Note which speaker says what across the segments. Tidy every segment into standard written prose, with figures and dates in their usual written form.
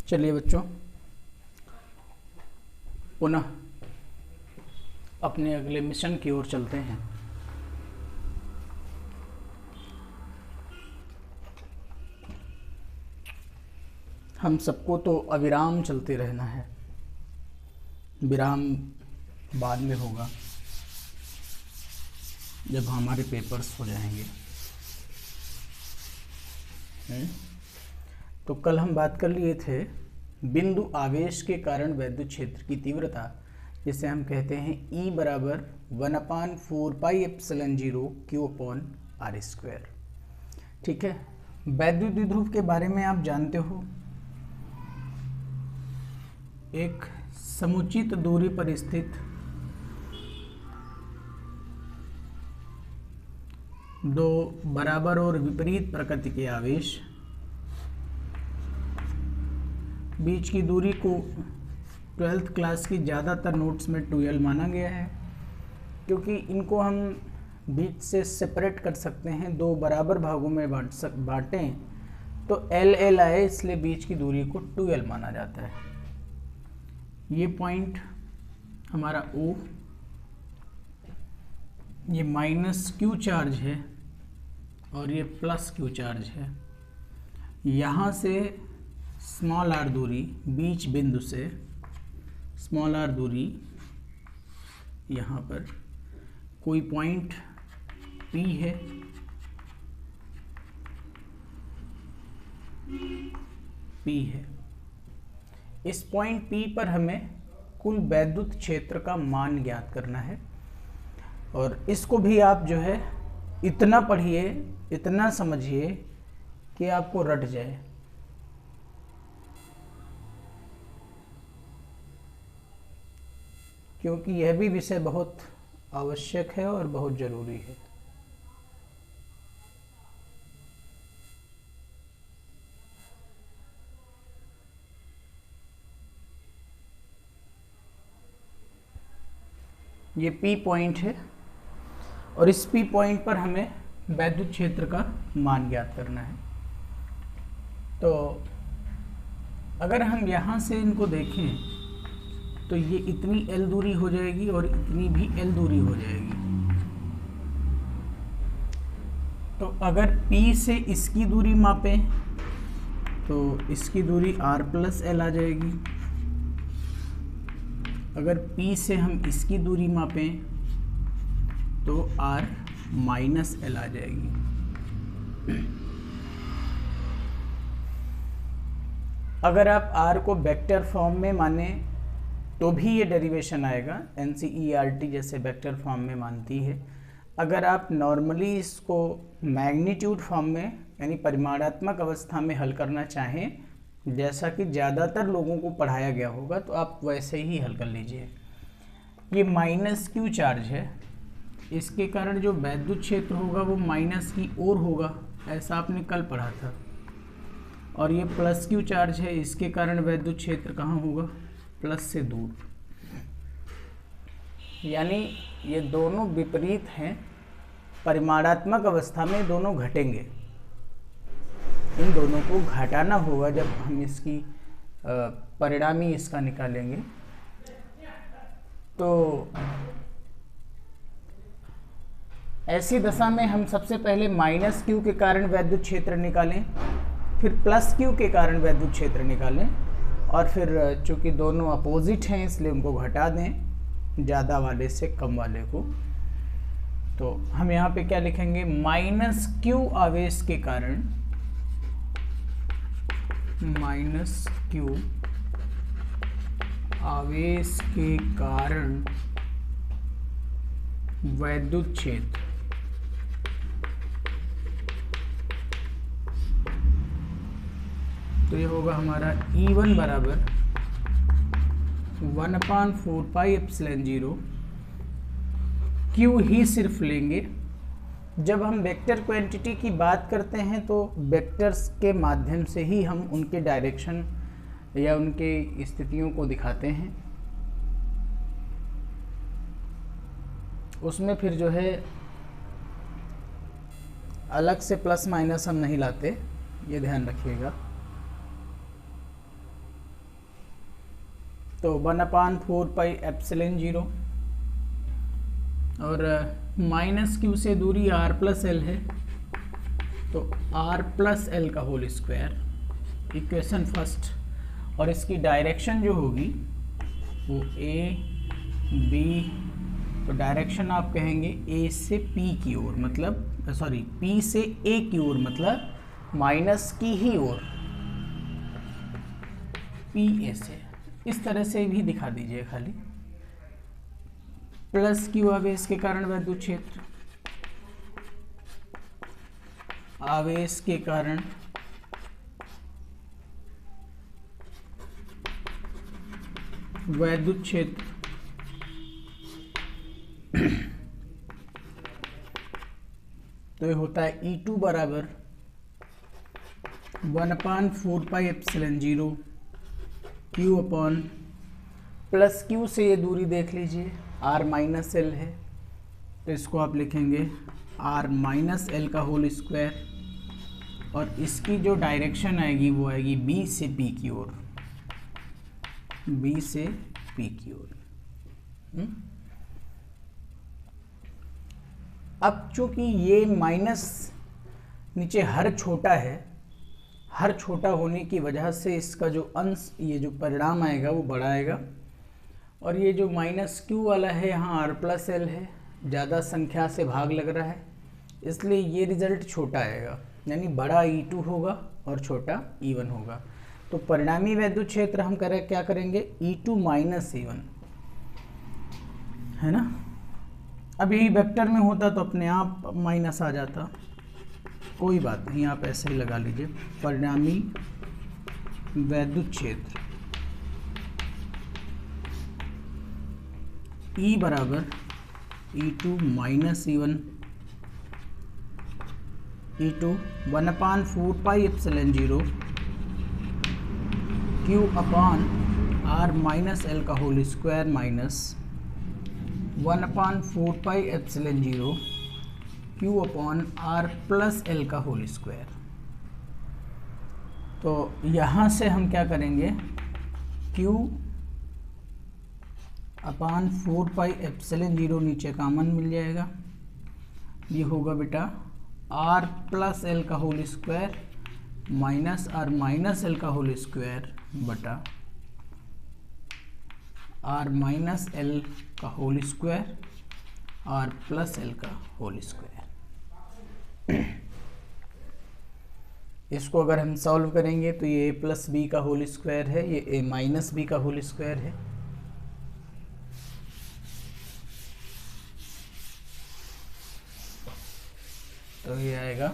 Speaker 1: चलिए बच्चों, पुनः अपने अगले मिशन की ओर चलते हैं। हम सबको तो अविराम चलते रहना है, विराम बाद में होगा जब हमारे पेपर्स हो जाएंगे। तो कल हम बात कर लिए थे बिंदु आवेश के कारण वैद्युत क्षेत्र की तीव्रता, जिसे हम कहते हैं E बराबर 1/4πε0 Q/r²। ठीक है, वैद्युत द्विध्रुव के बारे में आप जानते हो, एक समुचित दूरी पर स्थित दो बराबर और विपरीत प्रकृति के आवेश, बीच की दूरी को 12th क्लास की ज़्यादातर नोट्स में 2l माना गया है, क्योंकि इनको हम बीच से सेपरेट कर सकते हैं, दो बराबर भागों में बांटें तो l आए, इसलिए बीच की दूरी को 2l माना जाता है। ये पॉइंट हमारा O, ये -q चार्ज है और ये +q चार्ज है। यहाँ से स्मॉल r दूरी, बीच बिंदु से स्मॉल r दूरी, यहाँ पर कोई पॉइंट P है, P है। इस पॉइंट P पर हमें कुल वैद्युत क्षेत्र का मान ज्ञात करना है, और इसको भी आप जो है इतना पढ़िए, इतना समझिए कि आपको रट जाए। क्योंकि यह भी विषय बहुत आवश्यक है और बहुत जरूरी है। ये P पॉइंट है और इस P पॉइंट पर हमें वैद्युत क्षेत्र का मान ज्ञात करना है। तो अगर हम यहाँ से इनको देखें तो ये इतनी L दूरी हो जाएगी और इतनी भी L दूरी हो जाएगी। तो अगर P से इसकी दूरी मापें तो इसकी दूरी r+L आ जाएगी। अगर P से हम इसकी दूरी मापें तो r-L आ जाएगी। अगर आप r को वेक्टर फॉर्म में माने तो भी ये डेरिवेशन आएगा, NCERT जैसे वेक्टर फॉर्म में मानती है। अगर आप नॉर्मली इसको मैग्नीट्यूड फॉर्म में यानी परिमाणात्मक अवस्था में हल करना चाहें, जैसा कि ज़्यादातर लोगों को पढ़ाया गया होगा, तो आप वैसे ही हल कर लीजिए। ये -q चार्ज है, इसके कारण जो वैद्युत क्षेत्र होगा वो माइनस की ओर होगा, ऐसा आपने कल पढ़ा था। और ये +q चार्ज है, इसके कारण वैद्युत क्षेत्र कहाँ होगा, प्लस से दूर। यानी ये दोनों विपरीत हैं, परिमाणात्मक अवस्था में दोनों घटेंगे। इन दोनों को घटाना होगा जब हम इसकी परिणामी इसका निकालेंगे। तो ऐसी दशा में हम सबसे पहले -q के कारण वैद्युत क्षेत्र निकालें, फिर +q के कारण वैद्युत क्षेत्र निकालें, और फिर चूंकि दोनों अपोजिट हैं इसलिए उनको घटा दें, ज़्यादा वाले से कम वाले को। तो हम यहाँ पे क्या लिखेंगे, -q आवेश के कारण, -q आवेश के कारण वैद्युत क्षेत्र तो ये होगा हमारा E1 बराबर 1/4πε0 Q ही सिर्फ लेंगे। जब हम वेक्टर क्वांटिटी की बात करते हैं तो वेक्टर्स के माध्यम से ही हम उनके डायरेक्शन या उनके स्थितियों को दिखाते हैं। उसमें फिर जो है अलग से प्लस माइनस हम नहीं लाते, ये ध्यान रखिएगा। तो 1/4πε0 और माइनस क्यू से दूरी r+l है, तो r+l का होल स्क्वायर, इक्वेशन फर्स्ट। और इसकी डायरेक्शन जो होगी वो a b, तो डायरेक्शन आप कहेंगे a से p की ओर, मतलब सॉरी p से a की ओर, मतलब माइनस की ही ओर, p a से। इस तरह से भी दिखा दीजिए खाली। प्लस क्यू आवेश के कारण वैद्युत क्षेत्र, आवेश के कारण वैद्युत क्षेत्र तो ये होता है E2 बराबर 1/4πε0 Q अपॉन, प्लस Q से ये दूरी देख लीजिए r-l है, तो इसको आप लिखेंगे r-l का होल स्क्वायर, और इसकी जो डायरेक्शन आएगी वो आएगी B से P की ओर, B से P की ओर। अब चूंकि ये माइनस नीचे हर छोटा है, हर छोटा होने की वजह से इसका जो अंश, ये जो परिणाम आएगा वो बड़ा आएगा, और ये जो माइनस क्यू वाला है यहाँ r+l है, ज़्यादा संख्या से भाग लग रहा है, इसलिए ये रिजल्ट छोटा आएगा, यानी बड़ा E2 होगा और छोटा E1 होगा। तो परिणामी वैद्युत क्षेत्र हम क्या करेंगे, E2 माइनस E1 है ना। अब यही वेक्टर में होता तो अपने आप माइनस आ जाता, कोई बात नहीं, आप ऐसे ही लगा लीजिए। परिणामी वैद्युत क्षेत्र E बराबर E2 minus E1, E2 1/4πε0 Q upon r-l का whole square minus 1/4πε0 Q upon r+l का होल स्क्वायर। तो यहाँ से हम क्या करेंगे, Q अपॉन 4πε0 नीचे कॉमन मिल जाएगा, ये होगा बेटा r+l का होल स्क्वायर माइनस r-l का होल स्क्वायर बटा r-l का होल स्क्वायर r+l का होल स्क्वायर। इसको अगर हम सॉल्व करेंगे तो ये a+b का होल स्क्वायर है, ये a-b का होल स्क्वायर है, तो ये आएगा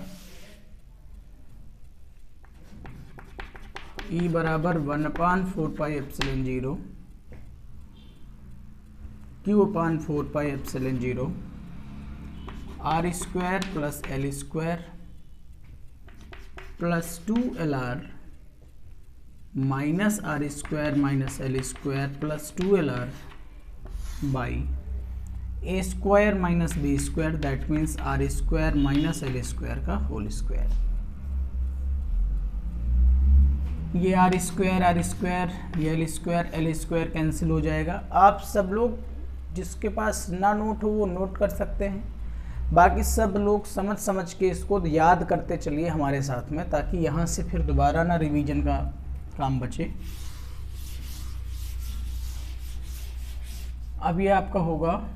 Speaker 1: E बराबर 1/4πε0 Q upon 4πε0 r² plus l² plus 2lr minus r² minus l² plus 2lr by a² minus b² that means r² minus l² का होल स्क्वायर। ये r² ये l² कैंसिल हो जाएगा। आप सब लोग जिसके पास ना नोट हो वो नोट कर सकते हैं, बाकी सब लोग समझ के इसको याद करते चलिए हमारे साथ में, ताकि यहाँ से फिर दोबारा ना रिवीजन का काम बचे। अब ये आपका होगा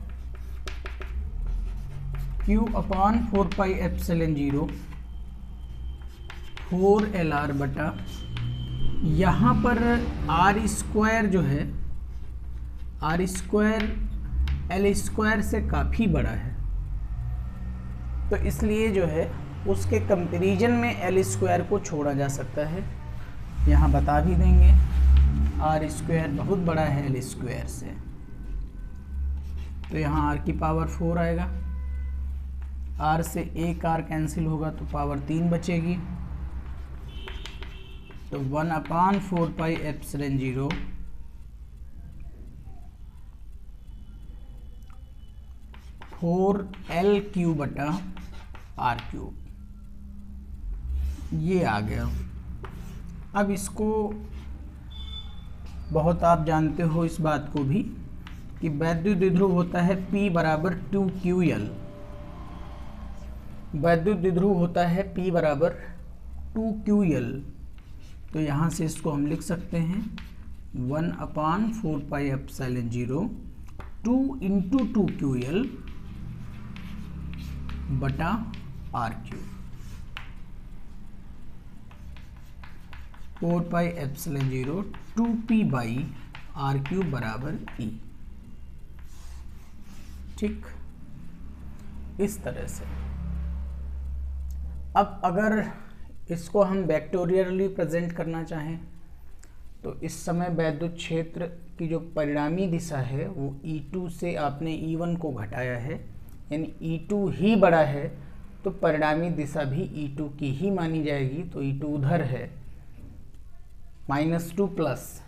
Speaker 1: Q अपॉन 4πε0 4lr बटा, यहाँ पर r² जो है r² l² से काफ़ी बड़ा है, तो इसलिए जो है उसके कंपैरिजन में l² को छोड़ा जा सकता है। यहाँ बता भी देंगे r² बहुत बड़ा है l² से, तो यहाँ r की पावर 4 आएगा, r से एक r कैंसिल होगा तो पावर 3 बचेगी, तो 1/4πε0 4l³ बटा r³, ये आ गया। अब इसको बहुत आप जानते हो इस बात को भी कि वैद्युत द्विध्रुव होता है P बराबर 2QL। वैद्युत द्विध्रुव होता है P बराबर 2QL। तो यहाँ से इसको हम लिख सकते हैं 1/4πε0 2 × 2QL बटा R3। 4πε0 2P/R³ बराबर E। ठीक, इस तरह से। अब अगर इसको हम वेक्टोरियली प्रेजेंट करना चाहें तो इस समय वैद्युत क्षेत्र की जो परिणामी दिशा है वो E2 से आपने E1 को घटाया है, यानी E2 ही बड़ा है तो परिणामी दिशा भी E2 की ही मानी जाएगी। तो E2 उधर है -2 प्लस,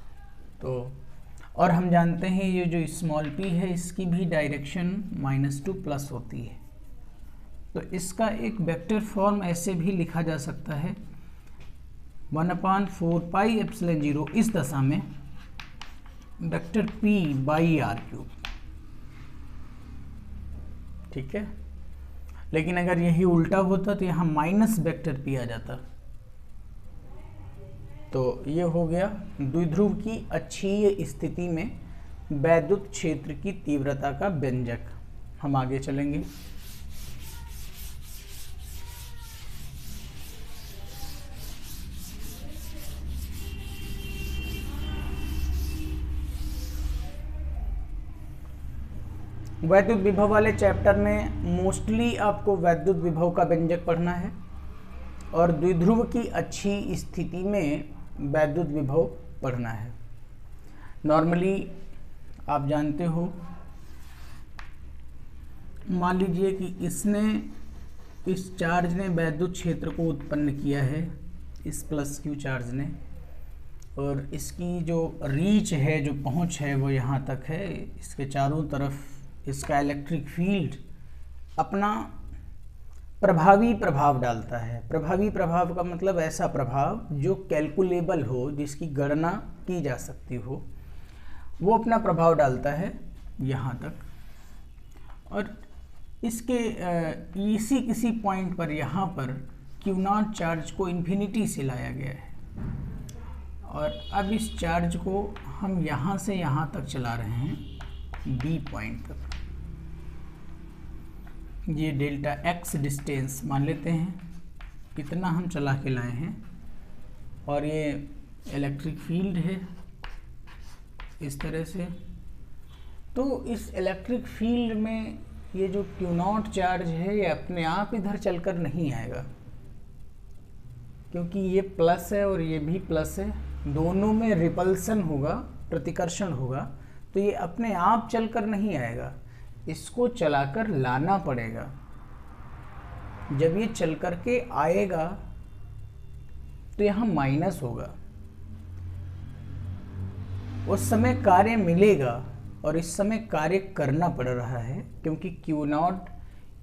Speaker 1: तो और हम जानते हैं ये जो स्मॉल p है इसकी भी डायरेक्शन -2 प्लस होती है। तो इसका एक वेक्टर फॉर्म ऐसे भी लिखा जा सकता है 1/4πε0 इस दशा में वेक्टर P/R³। ठीक है, लेकिन अगर यही उल्टा होता तो यहाँ माइनस वेक्टर P आ जाता। तो ये हो गया द्विध्रुव की अक्षीय स्थिति में वैद्युत क्षेत्र की तीव्रता का व्यंजक। हम आगे चलेंगे। वैद्युत विभव वाले चैप्टर में मोस्टली आपको वैद्युत विभव का व्यंजक पढ़ना है और द्विध्रुव की अच्छी स्थिति में वैद्युत विभव पढ़ना है। नॉर्मली आप जानते हो, मान लीजिए कि इस चार्ज ने वैद्युत क्षेत्र को उत्पन्न किया है, इस प्लस Q चार्ज ने, और इसकी जो रीच है, जो पहुंच है वो यहाँ तक है। इसके चारों तरफ इसका इलेक्ट्रिक फील्ड अपना प्रभावी प्रभाव डालता है। प्रभावी प्रभाव का मतलब ऐसा प्रभाव जो कैलकुलेबल हो, जिसकी गणना की जा सकती हो, वो अपना प्रभाव डालता है यहाँ तक। और इसके किसी पॉइंट पर यहाँ पर Q0 चार्ज को इन्फिनिटी से लाया गया है और अब इस चार्ज को हम यहाँ से यहाँ तक चला रहे हैं B पॉइंट तक। ये डेल्टा x डिस्टेंस मान लेते हैं, कितना हम चला के लाए हैं, और ये इलेक्ट्रिक फील्ड है इस तरह से। तो इस इलेक्ट्रिक फील्ड में ये जो Q0 चार्ज है ये अपने आप इधर चलकर नहीं आएगा, क्योंकि ये प्लस है और ये भी प्लस है, दोनों में रिपल्सन होगा, प्रतिकर्षण होगा। तो ये अपने आप चलकर नहीं आएगा, इसको चलाकर लाना पड़ेगा। जब ये चल कर के आएगा तो यहाँ माइनस होगा, उस समय कार्य मिलेगा और इस समय कार्य करना पड़ रहा है, क्योंकि Q0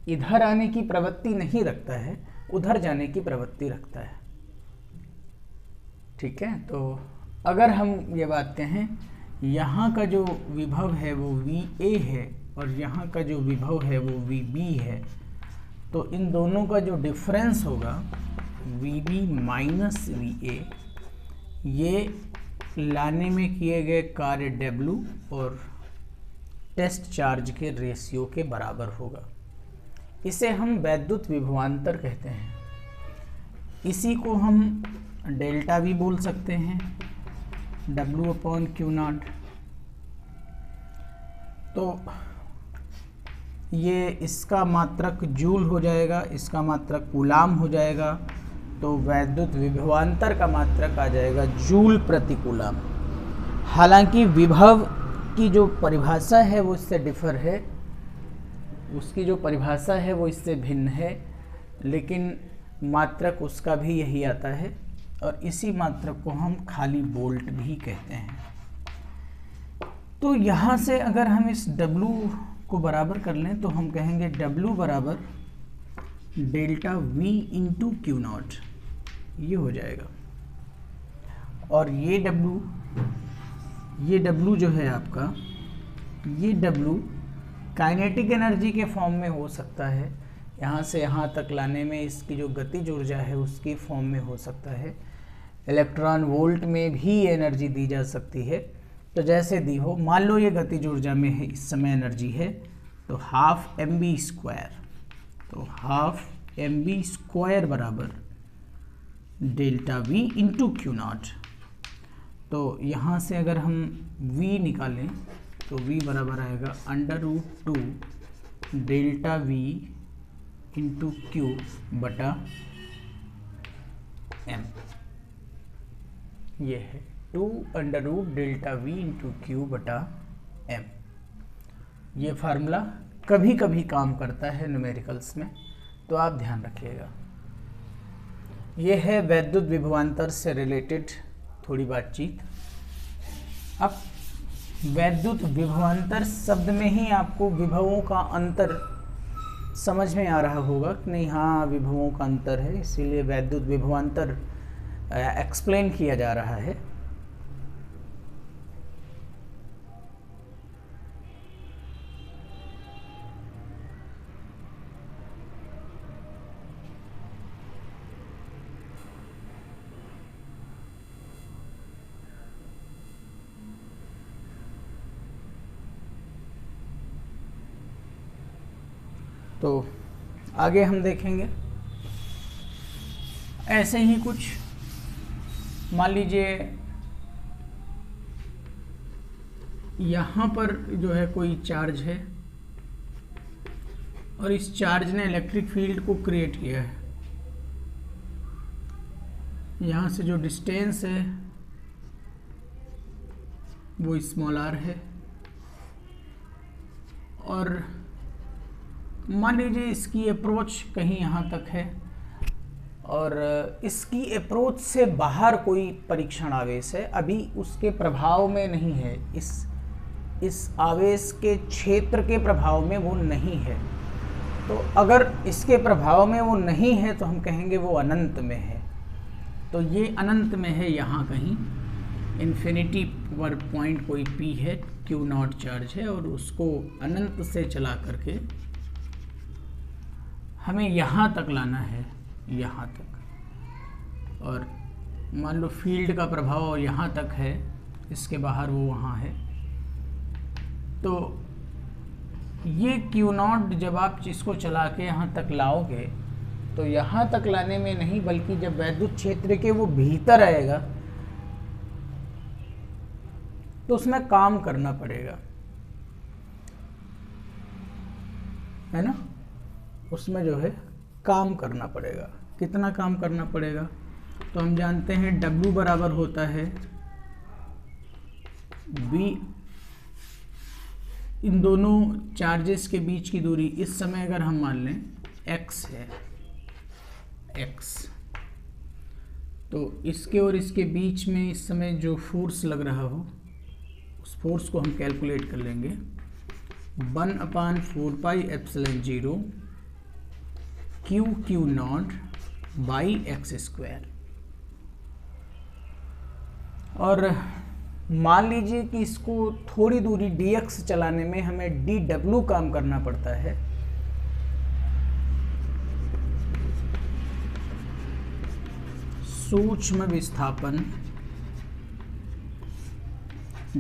Speaker 1: इधर आने की प्रवृत्ति नहीं रखता है, उधर जाने की प्रवृत्ति रखता है। ठीक है, तो अगर हम ये बात कहें, यहाँ का जो विभव है वो VA है और यहाँ का जो विभव है वो VB है, तो इन दोनों का जो डिफरेंस होगा VB माइनस VA, ये लाने में किए गए कार्य W और टेस्ट चार्ज के रेशियो के बराबर होगा। इसे हम वैद्युत विभवांतर कहते हैं। इसी को हम डेल्टा भी बोल सकते हैं, W/Q0। तो ये इसका मात्रक जूल हो जाएगा, इसका मात्रक कूलाम हो जाएगा, तो वैद्युत विभवांतर का मात्रक आ जाएगा जूल प्रति कूलाम। हालांकि विभव की जो परिभाषा है वो इससे डिफर है, उसकी जो परिभाषा है वो इससे भिन्न है, लेकिन मात्रक उसका भी यही आता है और इसी मात्रक को हम खाली वोल्ट भी कहते हैं। तो यहाँ से अगर हम इस W को बराबर कर लें तो हम कहेंगे W बराबर डेल्टा V इंटू ये W जो है आपका, ये W काइनेटिक एनर्जी के फॉर्म में हो सकता है, यहाँ से यहाँ तक लाने में इसकी जो गतिज ऊर्जा है उसकी फॉर्म में हो सकता है, इलेक्ट्रॉन वोल्ट में भी एनर्जी दी जा सकती है। तो जैसे दी हो, मान लो ये गतिज ऊर्जा में है, इस समय एनर्जी है तो हाफ mv², तो हाफ mv² बराबर डेल्टा V इंटू Q0। तो यहाँ से अगर हम V निकालें तो V बराबर आएगा √2 डेल्टा V इंटू Q बटा M। ये है 2 √ डेल्टा V इंटू Q बटा M। ये फार्मूला कभी कभी काम करता है न्यूमेरिकल्स में, तो आप ध्यान रखिएगा। ये है वैद्युत विभवांतर से रिलेटेड थोड़ी बातचीत। अब वैद्युत विभवांतर शब्द में ही आपको विभवों का अंतर समझ में आ रहा होगा कि नहीं, हाँ विभवों का अंतर है, इसीलिए वैद्युत विभवांतर एक्सप्लेन किया जा रहा है। तो आगे हम देखेंगे ऐसे ही कुछ। मान लीजिए यहाँ पर जो है कोई चार्ज है और इस चार्ज ने इलेक्ट्रिक फील्ड को क्रिएट किया है। यहाँ से जो डिस्टेंस है वो स्मॉल r है, और मान लीजिए इसकी अप्रोच कहीं यहाँ तक है और इसकी अप्रोच से बाहर कोई परीक्षण आवेश है, अभी उसके प्रभाव में नहीं है, इस आवेश के क्षेत्र के प्रभाव में वो नहीं है। तो अगर इसके प्रभाव में वो नहीं है तो हम कहेंगे वो अनंत में है। तो ये अनंत में है, यहाँ कहीं इन्फिनिटी पर पॉइंट कोई P है, Q0 चार्ज है, और उसको अनंत से चला करके हमें यहाँ तक लाना है, यहाँ तक। और मान लो फील्ड का प्रभाव यहाँ तक है, इसके बाहर वो वहाँ है। तो ये Q0 जब आप इसको चला के यहाँ तक लाओगे तो यहाँ तक लाने में नहीं, बल्कि जब वैद्युत क्षेत्र के वो भीतर आएगा तो उसमें काम करना पड़ेगा, है ना। उसमें जो है काम करना पड़ेगा। कितना काम करना पड़ेगा? तो हम जानते हैं W बराबर होता है B, इन दोनों चार्जेस के बीच की दूरी इस समय अगर हम मान लें x है, x, तो इसके और इसके बीच में इस समय जो फोर्स लग रहा हो उस फोर्स को हम कैलकुलेट कर लेंगे। 1/4πε0 Q0 बाई x²। और मान लीजिए कि इसको थोड़ी दूरी dx चलाने में हमें dw काम करना पड़ता है। सूक्ष्म विस्थापन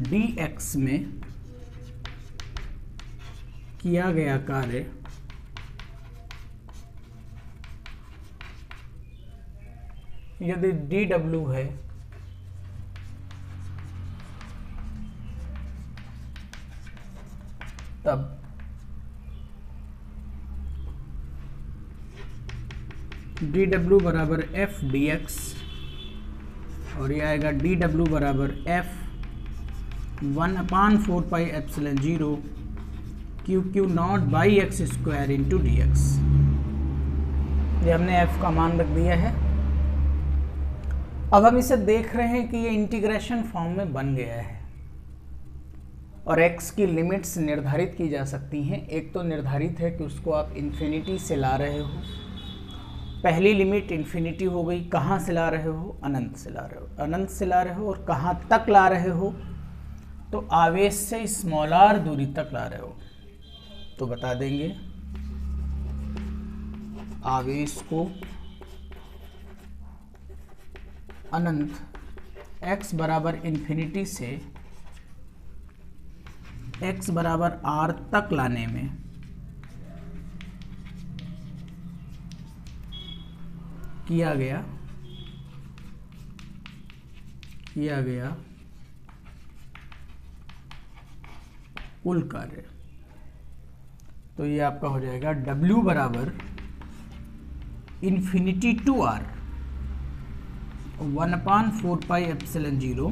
Speaker 1: dx में किया गया कार्य यदि dw है तब dw बराबर f dx, और ये आएगा dw बराबर f 1/4πε0 Q0 by x² into dx। ये हमने f का मान रख दिया है। अब हम इसे देख रहे हैं कि ये इंटीग्रेशन फॉर्म में बन गया है और x की लिमिट्स निर्धारित की जा सकती हैं। एक तो निर्धारित है कि उसको आप इन्फिनिटी से ला रहे हो, पहली लिमिट इन्फिनिटी हो गई। कहाँ से ला रहे हो? अनंत से ला रहे हो। अनंत से ला रहे हो और कहाँ तक ला रहे हो? तो आवेश से स्मॉल आर दूरी तक ला रहे हो तो बता देंगे आवेश को अनंत x बराबर इन्फिनिटी से x बराबर r तक लाने में किया गया कुल कार्य। तो ये आपका हो जाएगा W बराबर infinity to R 1/4πε0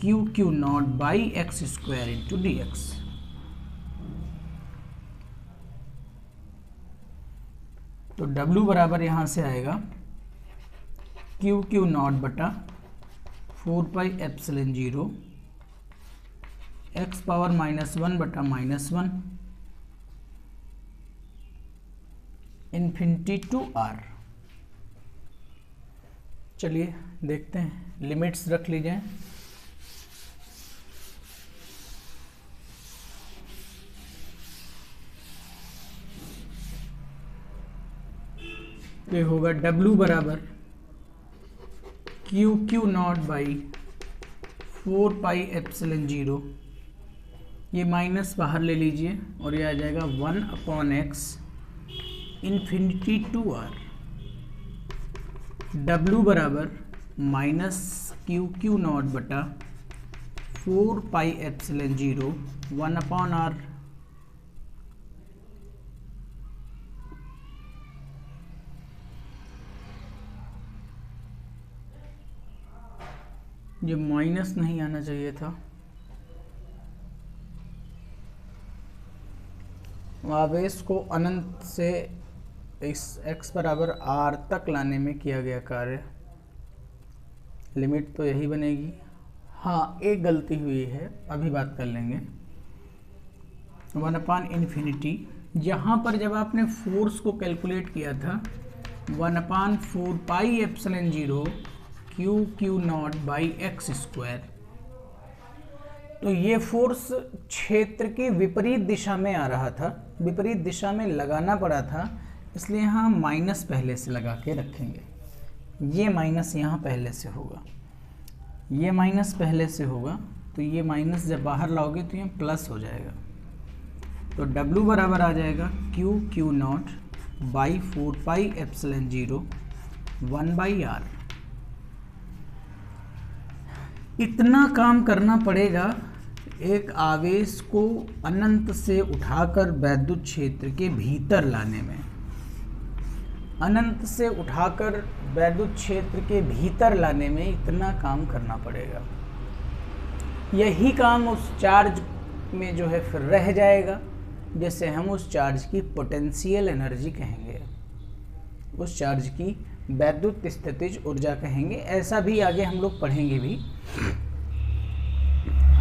Speaker 1: Q nought by x square into d x. तो W बराबर यहाँ से आएगा Q नॉट बटा 4πε0 x पावर -1 बटा -1 इन्फिनिटी टू R। चलिए देखते हैं, लिमिट्स रख लीजिए। ये होगा W बराबर Q नॉट बाई 4πε0, ये माइनस बाहर ले लीजिए और ये आ जाएगा 1/x infinity to R। W बराबर -Q नॉट बटा 4πε0 1/R। ये माइनस नहीं आना चाहिए था। आवेश को अनंत से इस x बराबर r तक लाने में किया गया कार्य, लिमिट तो यही बनेगी। हाँ, एक गलती हुई है, अभी बात कर लेंगे। 1/∞, यहाँ पर जब आपने फोर्स को कैलकुलेट किया था 1/4πε0 Q nought by x square, तो ये फोर्स क्षेत्र की विपरीत दिशा में आ रहा था, विपरीत दिशा में लगाना पड़ा था, इसलिए यहाँ माइनस पहले से लगा के रखेंगे। ये माइनस यहाँ पहले से होगा, ये माइनस पहले से होगा, तो ये माइनस जब बाहर लाओगे तो ये प्लस हो जाएगा। तो W बराबर आ जाएगा Q नॉट बाई 4πε0 1/R। इतना काम करना पड़ेगा एक आवेश को अनंत से उठाकर वैद्युत क्षेत्र के भीतर लाने में। अनंत से उठाकर वैद्युत क्षेत्र के भीतर लाने में इतना काम करना पड़ेगा। यही काम उस चार्ज में जो है फिर रह जाएगा, जैसे हम उस चार्ज की पोटेंशियल एनर्जी कहेंगे, उस चार्ज की वैद्युत स्थितिज ऊर्जा कहेंगे। ऐसा भी आगे हम लोग पढ़ेंगे भी।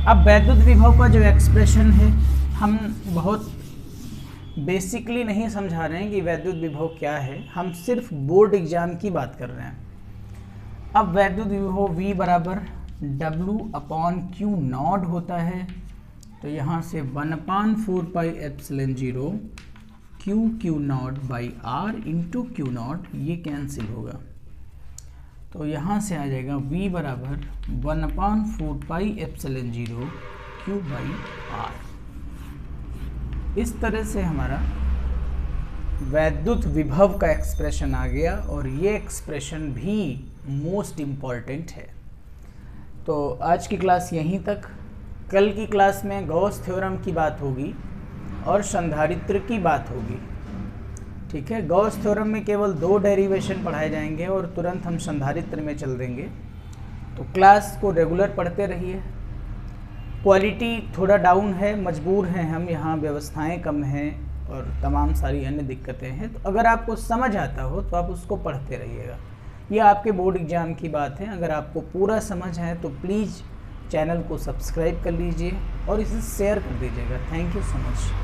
Speaker 1: अब वैद्युत विभव का जो एक्सप्रेशन है, हम बहुत बेसिकली नहीं समझा रहे हैं कि वैद्युत विभव क्या है, हम सिर्फ बोर्ड एग्जाम की बात कर रहे हैं। अब वैद्युत विभव V बराबर W/Q नॉट होता है, तो यहाँ से 1/4πε0 Q nought by R into Q not, ये कैंसिल होगा। तो यहाँ से आ जाएगा V बराबर 1/4πε0 Q बाई R। इस तरह से हमारा वैद्युत विभव का एक्सप्रेशन आ गया, और ये एक्सप्रेशन भी मोस्ट इम्पॉर्टेंट है। तो आज की क्लास यहीं तक। कल की क्लास में गॉस थ्योरम की बात होगी और संधारित्र की बात होगी। ठीक है, गॉस थ्योरम में केवल 2 डेरिवेशन पढ़ाए जाएंगे और तुरंत हम संधारित्र में चल देंगे। तो क्लास को रेगुलर पढ़ते रहिए। क्वालिटी थोड़ा डाउन है, मजबूर हैं हम, यहाँ व्यवस्थाएं कम हैं और तमाम सारी अन्य दिक्कतें हैं। तो अगर आपको समझ आता हो तो आप उसको पढ़ते रहिएगा। ये आपके बोर्ड एग्जाम की बात है। अगर आपको पूरा समझ है तो प्लीज़ चैनल को सब्सक्राइब कर लीजिए और इसे शेयर कर दीजिएगा। Thank you so much.